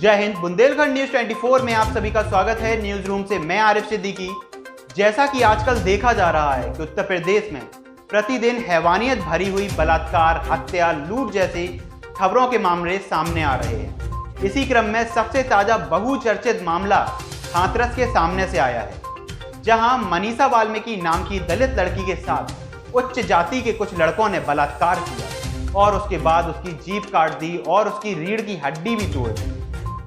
जय हिंद। बुंदेलखंड न्यूज 24 में आप सभी का स्वागत है। न्यूज रूम से मैं आरिफ सिद्दीकी। जैसा कि आजकल देखा जा रहा है कि उत्तर प्रदेश में प्रतिदिन हैवानियत भरी हुई बलात्कार, हत्या, लूट जैसी खबरों के मामले सामने आ रहे हैं। इसी क्रम में सबसे ताजा बहुचर्चित मामला हाथरस के सामने से आया है, जहां मनीषा वाल्मीकि नाम की दलित लड़की के साथ उच्च जाति के कुछ लड़कों ने बलात्कार किया और उसके बाद उसकी जीभ काट दी और उसकी रीढ़ की हड्डी भी तोड़ दी।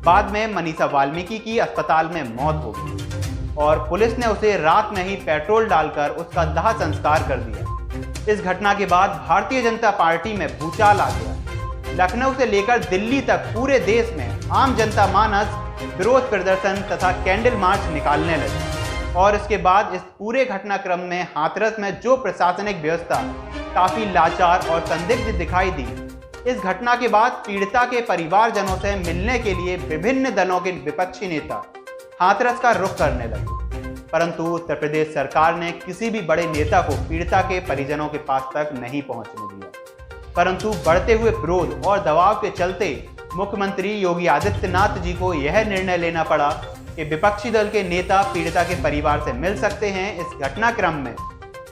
बाद में मनीषा वाल्मीकि की अस्पताल में मौत हो गई और पुलिस ने उसे रात में ही पेट्रोल डालकर उसका दाह संस्कार कर दिया। इस घटना के बाद भारतीय जनता पार्टी में भूचाल आ गया। लखनऊ से लेकर दिल्ली तक पूरे देश में आम जनता मानस विरोध प्रदर्शन तथा कैंडल मार्च निकालने लगे और इसके बाद इस पूरे घटनाक्रम में हाथरस में जो प्रशासनिक व्यवस्था काफी लाचार और संदिग्ध दिखाई दी। इस घटना के बाद पीड़िता के परिवारजनों से मिलने के लिए विभिन्न दलों के विपक्षी नेता हाथरस का रुख करने लगे, परंतु उत्तर प्रदेश सरकार ने किसी भी बड़े नेता को पीड़िता के परिजनों के पास तक नहीं पहुंचने दिया। परंतु बढ़ते हुए विरोध और दबाव के चलते मुख्यमंत्री योगी आदित्यनाथ जी को यह निर्णय लेना पड़ा कि विपक्षी दल के नेता पीड़िता के परिवार से मिल सकते हैं। इस घटनाक्रम में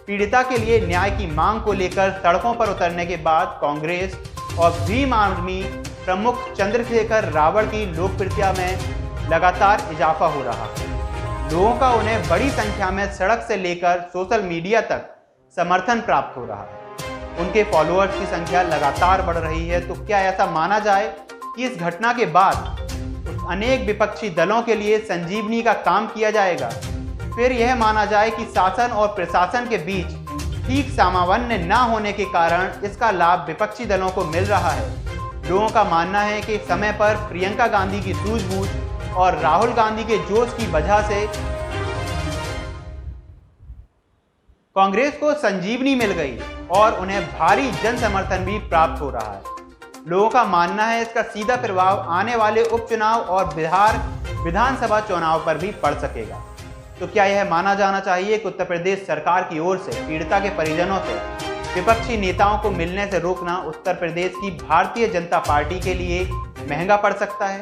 पीड़िता के लिए न्याय की मांग को लेकर सड़कों पर उतरने के बाद कांग्रेस और भीम आर्मी प्रमुख चंद्रशेखर रावण की लोकप्रियता में लगातार इजाफा हो रहा है। लोगों का उन्हें बड़ी संख्या में सड़क से लेकर सोशल मीडिया तक समर्थन प्राप्त हो रहा है। उनके फॉलोअर्स की संख्या लगातार बढ़ रही है। तो क्या ऐसा माना जाए कि इस घटना के बाद अनेक विपक्षी दलों के लिए संजीवनी का काम किया जाएगा? फिर यह माना जाए कि शासन और प्रशासन के बीच ठीक सामंजस्य न होने के कारण इसका लाभ विपक्षी दलों को मिल रहा है। लोगों का मानना है कि समय पर प्रियंका गांधी की सूझबूझ और राहुल गांधी के जोश की वजह से कांग्रेस को संजीवनी मिल गई और उन्हें भारी जन समर्थन भी प्राप्त हो रहा है। लोगों का मानना है इसका सीधा प्रभाव आने वाले उपचुनाव और बिहार विधानसभा चुनाव पर भी पड़ सकेगा। तो क्या यह माना जाना चाहिए कि उत्तर प्रदेश सरकार की ओर से पीड़िता के परिजनों से विपक्षी नेताओं को मिलने से रोकना उत्तर प्रदेश की भारतीय जनता पार्टी के लिए महंगा पड़ सकता है?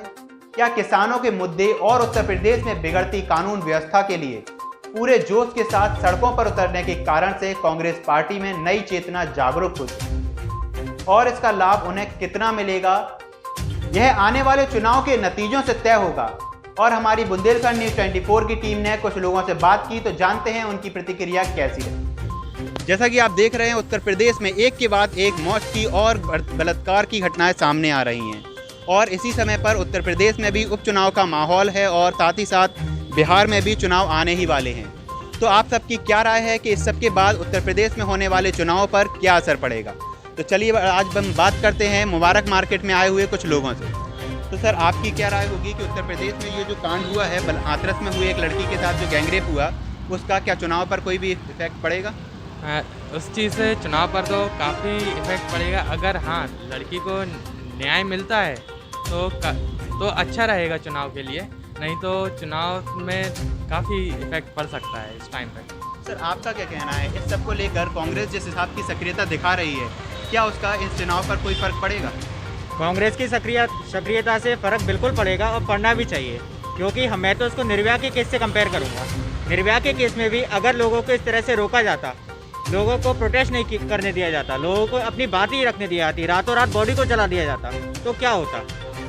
क्या किसानों के मुद्दे और उत्तर प्रदेश में बिगड़ती कानून व्यवस्था के लिए पूरे जोश के साथ सड़कों पर उतरने के कारण से कांग्रेस पार्टी में नई चेतना जागरूक हो चुकी और इसका लाभ उन्हें कितना मिलेगा, यह आने वाले चुनाव के नतीजों से तय होगा। और हमारी बुंदेलखंड न्यूज 24 की टीम ने कुछ लोगों से बात की, तो जानते हैं उनकी प्रतिक्रिया कैसी है। जैसा कि आप देख रहे हैं, उत्तर प्रदेश में एक के बाद एक मौत की और बलात्कार की घटनाएं सामने आ रही हैं और इसी समय पर उत्तर प्रदेश में भी उपचुनाव का माहौल है और साथ ही साथ बिहार में भी चुनाव आने ही वाले हैं। तो आप सबकी क्या राय है कि इस सब के बाद उत्तर प्रदेश में होने वाले चुनाव पर क्या असर पड़ेगा? तो चलिए आज हम बात करते हैं मुबारक मार्केट में आए हुए कुछ लोगों से। तो सर, आपकी क्या राय होगी कि उत्तर प्रदेश में ये जो कांड हुआ है, हाथरस में हुई एक लड़की के साथ जो गैंगरेप हुआ, उसका क्या चुनाव पर कोई भी इफेक्ट पड़ेगा? उस चीज़ से चुनाव पर तो काफ़ी इफेक्ट पड़ेगा। अगर हाँ लड़की को न्याय मिलता है तो अच्छा रहेगा चुनाव के लिए, नहीं तो चुनाव में काफ़ी इफेक्ट पड़ सकता है इस टाइम पर। सर, आपका क्या कहना है इस सब को लेकर? कांग्रेस जिस हिसाब की सक्रियता दिखा रही है, क्या उसका इस चुनाव पर कोई फर्क पड़ेगा? कांग्रेस की सक्रियता से फ़र्क बिल्कुल पड़ेगा और पड़ना भी चाहिए, क्योंकि मैं तो उसको निर्भया के केस से कंपेयर करूंगा। निर्भया के केस में भी अगर लोगों को इस तरह से रोका जाता, लोगों को प्रोटेस्ट नहीं करने दिया जाता, लोगों को अपनी बात ही रखने दी जाती, रातों रात बॉडी को जला दिया जाता, तो क्या होता?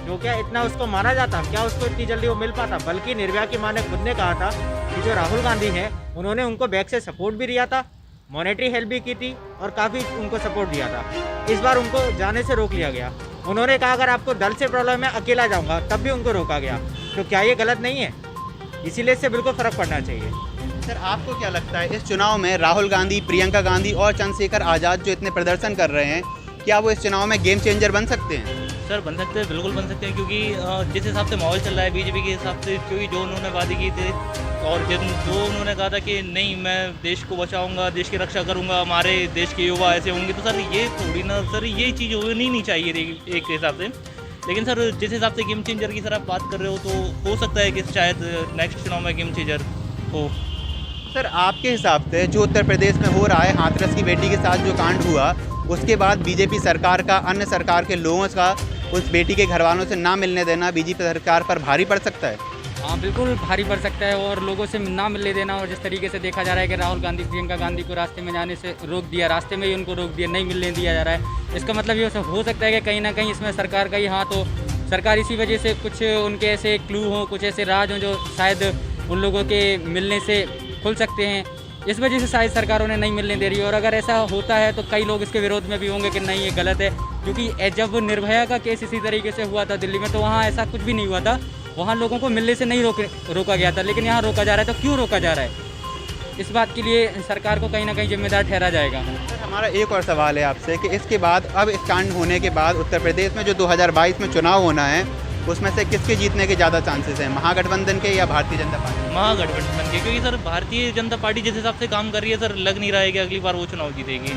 जो क्या इतना उसको माना जाता, क्या उसको इतनी जल्दी वो मिल पाता? बल्कि निर्भया की माँ ने खुद ने कहा था कि जो राहुल गांधी हैं उन्होंने उनको बैक से सपोर्ट भी दिया था, मॉनेटरी हेल्प भी की थी और काफ़ी उनको सपोर्ट दिया था। इस बार उनको जाने से रोक लिया गया। उन्होंने कहा अगर आपको दल से प्रॉब्लम है अकेला जाऊंगा, तब भी उनको रोका गया। तो क्या ये गलत नहीं है? इसीलिए इससे बिल्कुल फ़र्क पड़ना चाहिए। सर, आपको क्या लगता है इस चुनाव में राहुल गांधी, प्रियंका गांधी और चंद्रशेखर आज़ाद जो इतने प्रदर्शन कर रहे हैं, क्या वो इस चुनाव में गेम चेंजर बन सकते हैं? सर बन सकते हैं, बिल्कुल बन सकते हैं, क्योंकि जिस हिसाब से माहौल चल रहा है बीजेपी के हिसाब से, क्योंकि जो उन्होंने वादे किए थे और जो उन्होंने कहा था कि नहीं मैं देश को बचाऊंगा, देश की रक्षा करूंगा, हमारे देश के युवा ऐसे होंगे, तो सर ये थोड़ी ना सर ये चीज़ होनी नहीं चाहिए एक हिसाब से। लेकिन सर जिस हिसाब से गेम चेंजर की सर आप बात कर रहे हो, तो हो सकता है कि शायद नेक्स्ट चुनाव में गेम चेंजर हो। सर, आपके हिसाब से जो उत्तर प्रदेश में हो रहा है, हाथरस की बेटी के साथ जो कांड हुआ, उसके बाद बीजेपी सरकार का, अन्य सरकार के लोगों का उस बेटी के घर वालों से ना मिलने देना बीजेपी सरकार पर भारी पड़ सकता है? हाँ बिल्कुल भारी पड़ सकता है, और लोगों से ना मिलने देना, और जिस तरीके से देखा जा रहा है कि राहुल गांधी प्रियंका गांधी को रास्ते में जाने से रोक दिया, रास्ते में ही उनको रोक दिया, नहीं मिलने दिया जा रहा है। इसका मतलब ये हो सकता है कि कहीं ना कहीं इसमें सरकार का ही हाथ हो। सरकार इसी वजह से कुछ उनके ऐसे क्लू हों, कुछ ऐसे राज हों जो शायद उन लोगों के मिलने से खुल सकते हैं, इस वजह से शायद सरकार उन्हें नहीं मिलने दे रही है। और अगर ऐसा होता है तो कई लोग इसके विरोध में भी होंगे कि नहीं ये गलत है, क्योंकि जब निर्भया का केस इसी तरीके से हुआ था दिल्ली में, तो वहाँ ऐसा कुछ भी नहीं हुआ था, वहाँ लोगों को मिलने से नहीं रोका गया था, लेकिन यहाँ रोका जा रहा है। तो क्यों रोका जा रहा है? इस बात के लिए सरकार को कहीं ना कहीं जिम्मेदार ठहरा जाएगा। सर, हमारा एक और सवाल है आपसे कि इसके बाद, अब इस कांड होने के बाद उत्तर प्रदेश में जो 2022 में चुनाव होना है, उसमें से किसके जीतने के ज़्यादा चांसेस हैं, महागठबंधन के या भारतीय जनता पार्टी? महागठबंधन के, क्योंकि सर भारतीय जनता पार्टी जिस हिसाब से काम कर रही है सर, लग नहीं रहा है कि अगली बार वो चुनाव जीतेगी,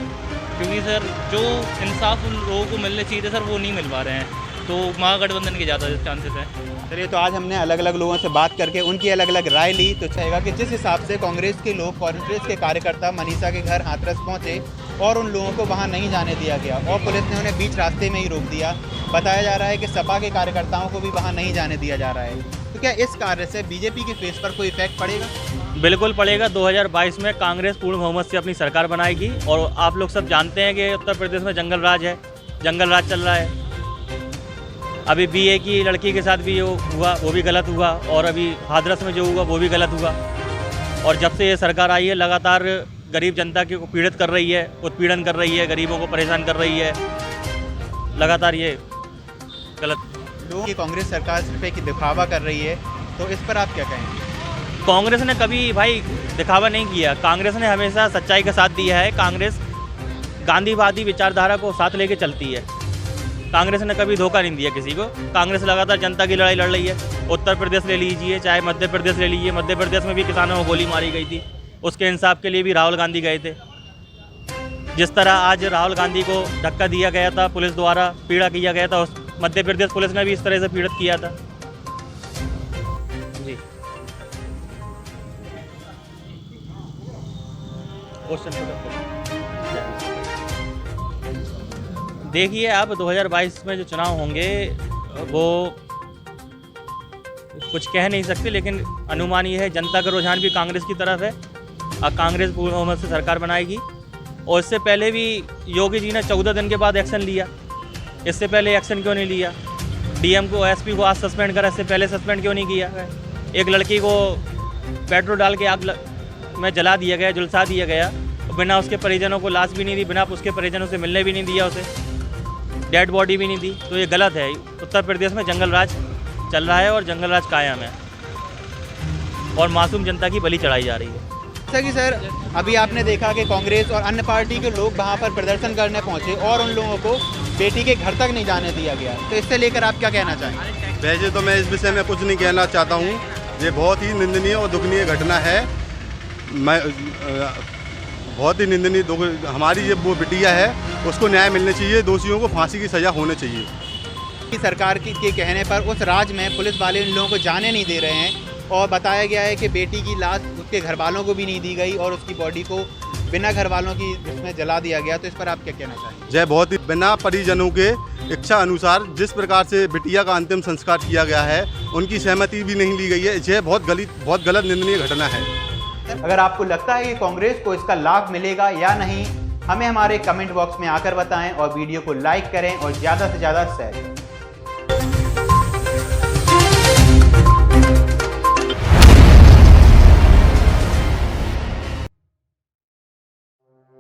क्योंकि सर जो इंसाफ उन लोगों को मिलने चाहिए थे सर वो नहीं मिल पा रहे हैं, तो महागठबंधन के ज़्यादा चांसेस हैं। चलिए, तो आज हमने अलग अलग लोगों से बात करके उनकी अलग अलग राय ली, तो चाहेगा कि जिस हिसाब से कांग्रेस के लोग, कांग्रेस के कार्यकर्ता मनीषा के घर हाथरस पहुंचे और उन लोगों को वहां नहीं जाने दिया गया और पुलिस ने उन्हें बीच रास्ते में ही रोक दिया, बताया जा रहा है कि सपा के कार्यकर्ताओं को भी वहां नहीं जाने दिया जा रहा है, तो क्या इस कार्य से बीजेपी के फेस पर कोई इफेक्ट पड़ेगा? बिल्कुल पड़ेगा। 2022 में कांग्रेस पूर्ण बहुमत से अपनी सरकार बनाएगी, और आप लोग सब जानते हैं कि उत्तर प्रदेश में जंगल राज है, जंगल राज चल रहा है। अभी बीए की लड़की के साथ भी जो हुआ वो भी गलत हुआ, और अभी हाथरस में जो हुआ वो भी गलत हुआ। और जब से ये सरकार आई है लगातार गरीब जनता को पीड़ित कर रही है, उत्पीड़न कर रही है, गरीबों को परेशान कर रही है, लगातार ये गलत। लोगों की कांग्रेस सरकार सिर्फ एक दिखावा कर रही है, तो इस पर आप क्या कहेंगे? कांग्रेस ने कभी भाई दिखावा नहीं किया, कांग्रेस ने हमेशा सच्चाई का साथ दिया है। कांग्रेस गांधीवादी विचारधारा को साथ लेके चलती है, कांग्रेस ने कभी धोखा नहीं दिया किसी को। कांग्रेस लगातार जनता की लड़ाई लड़ रही है। उत्तर प्रदेश ले लीजिए, चाहे मध्य प्रदेश ले लीजिए, मध्य प्रदेश में भी किसानों को गोली मारी गई थी, उसके इंसाफ के लिए भी राहुल गांधी गए थे। जिस तरह आज राहुल गांधी को धक्का दिया गया था, पुलिस द्वारा पीड़ा किया गया था, उस मध्य प्रदेश पुलिस ने भी इस तरह से पीड़ित किया था जी। देखिए आप 2022 में जो चुनाव होंगे वो कुछ कह नहीं सकते, लेकिन अनुमान ये है जनता का रुझान भी कांग्रेस की तरफ है और कांग्रेस पूर्ण बहुमत से सरकार बनाएगी। और इससे पहले भी योगी जी ने 14 दिन के बाद एक्शन लिया, इससे पहले एक्शन क्यों नहीं लिया? डीएम को, एसपी को आज सस्पेंड करा, इससे पहले सस्पेंड क्यों नहीं किया? एक लड़की को पेट्रोल डाल के आग में जला दिया गया, झुलसा दिया गया, बिना उसके परिजनों को लाश भी नहीं दी, बिना उसके परिजनों से मिलने भी नहीं दिया, उसे डेड बॉडी भी नहीं दी, तो ये गलत है। उत्तर प्रदेश में जंगल राज चल रहा है और जंगल राज कायम है और मासूम जनता की बलि चढ़ाई जा रही है। जैसा कि सर अभी आपने देखा कि कांग्रेस और अन्य पार्टी के लोग वहां पर प्रदर्शन करने पहुंचे और उन लोगों को बेटी के घर तक नहीं जाने दिया गया, तो इससे लेकर आप क्या कहना चाहेंगे? वैसे तो मैं इस विषय में कुछ नहीं कहना चाहता हूँ, ये बहुत ही निंदनीय और दुखनीय घटना है। मैं बहुत ही निंदनीय, हमारी ये वो बिटिया है, उसको न्याय मिलना चाहिए, दोषियों को फांसी की सज़ा होनी चाहिए। सरकार के कहने पर उस राज्य में पुलिस वाले इन लोगों को जाने नहीं दे रहे हैं और बताया गया है कि बेटी की लाश उसके घर वालों को भी नहीं दी गई और उसकी बॉडी को बिना घर वालों की इसमें जला दिया गया, तो इस पर आप क्या कहना चाहेंगे? जय, बहुत ही बिना परिजनों के इच्छा अनुसार जिस प्रकार से बिटिया का अंतिम संस्कार किया गया है, उनकी सहमति भी नहीं ली गई है। यह बहुत गलत निंदनीय घटना है। अगर आपको लगता है कि कांग्रेस को इसका लाभ मिलेगा या नहीं, हमें हमारे कमेंट बॉक्स में आकर बताएं और वीडियो को लाइक करें और ज़्यादा से ज़्यादा शेयर करें।